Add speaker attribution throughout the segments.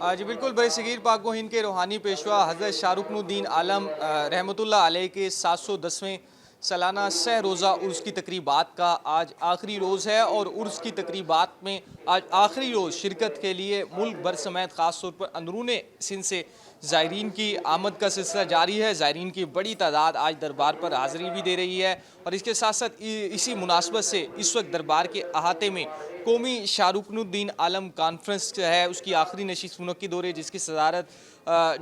Speaker 1: जी बिल्कुल, बरसगीर पाक व हिंद के रूहानी पेशवा हज़रत शाहरुखनुद्दीन आलम रहमतुल्लाह अलैह के 710वें सालाना सह रोज़ा उर्स की तकरीबात का आज आखिरी रोज़ है और उर्स की तकरीबात में आज आखिरी रोज़ शिरकत के लिए मुल्क भर समेत ख़ास तौर पर अंदरून सिंध से ज़ायरीन की आमद का सिलसिला जारी है। ज़ायरीन की बड़ी तादाद आज दरबार पर हाज़िरी भी दे रही है और इसके साथ साथ इसी मुनासबत से इस वक्त दरबार के अहाते में कौमी शाहरुखनुद्दीन आलम कॉन्फ्रेंस जो है उसकी आखिरी नशिस्त मुनक्किद हो रही है, जिसकी सदारत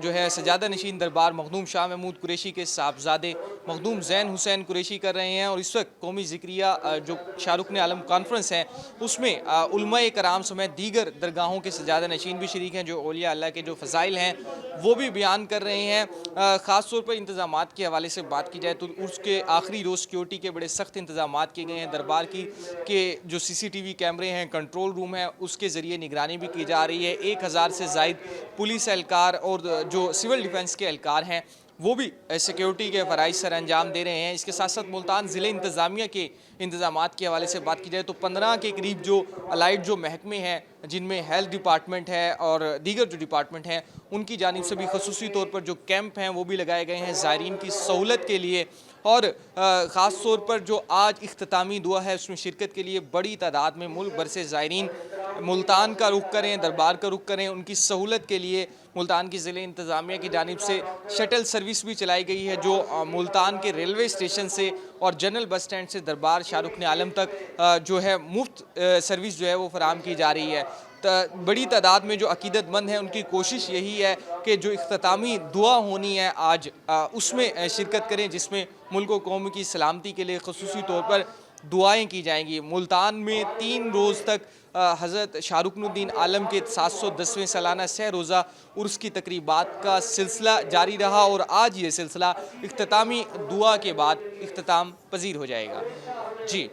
Speaker 1: जो है सजादा नशीन दरबार मखदूम शाह महमूद कुरैशी के साहबजादे मखदूम जैन हुसैन कुरैशी कर रहे हैं। और इस वक्त कौमी ज़िक्रिया जो शाहरुख आलम कॉन्फ्रेंस है उसमें उलमाए कराम समेत दीगर दरगाहों के सजादा नशीन भी शरीक हैं, जो औलिया अल्लाह के जो फ़ज़ाइल हैं वो भी बयान कर रहे हैं। ख़ास तौर पर इंतज़ामात के हवाले से बात की जाए तो उसके आखिरी रोज़ सिक्योरिटी के बड़े सख्त इंतज़ामात किए गए हैं। दरबार की के जो CCTV कैमरे हैं, कंट्रोल रूम है, उसके ज़रिए निगरानी भी की जा रही है। 1000 से ज़ायद पुलिस एहलकार और जो सिविल डिफेंस के एहलकार हैं वो भी सिक्योरिटी के फ़राइज़ सर अंजाम दे रहे हैं। इसके साथ साथ मुल्तान ज़िले इंतज़ामिया के इंतज़ामात के हवाले से बात की जाए तो 15 के करीब जो अलाइड जो महकमे हैं, जिनमें हेल्थ डिपार्टमेंट है और दीगर जो डिपार्टमेंट हैं, उनकी जानिब से भी खसूसी तौर पर जो कैंप हैं वो भी लगाए गए हैं ज़ायरीन की सहूलत के लिए। और ख़ास तौर पर जो आज इख्तितामी दुआ है उसमें शिरकत के लिए बड़ी तादाद में मुल्क भर से ज़ायरीन मुल्तान का रुख करें, दरबार का रुख करें। उनकी सहूलत के लिए मुल्तान की ज़िले इंतज़ामिया की जानिब से शटल सर्विस भी चलाई गई है, जो मुल्तान के रेलवे स्टेशन से और जनरल बस स्टैंड से दरबार शाहरुख आलम तक जो है मुफ्त सर्विस जो है वो फराहम की जा रही है। बड़ी तादाद में जो अकीदतमंद हैं उनकी कोशिश यही है कि जो इख्तितामी दुआ होनी है आज उसमें शिरकत करें, जिसमें मुल्क व कौम की सलामती के लिए खसूसी तौर पर दुआएं की जाएंगी। मुल्तान में 3 रोज़ तक हज़रत शाहरुखनुद्दीन आलम के 710वें सालाना सह रोज़ा उर्स की तकरीबात का सिलसिला जारी रहा और आज ये सिलसिला इख्तितामी दुआ के बाद इख्तिताम पजीर हो जाएगा। जी।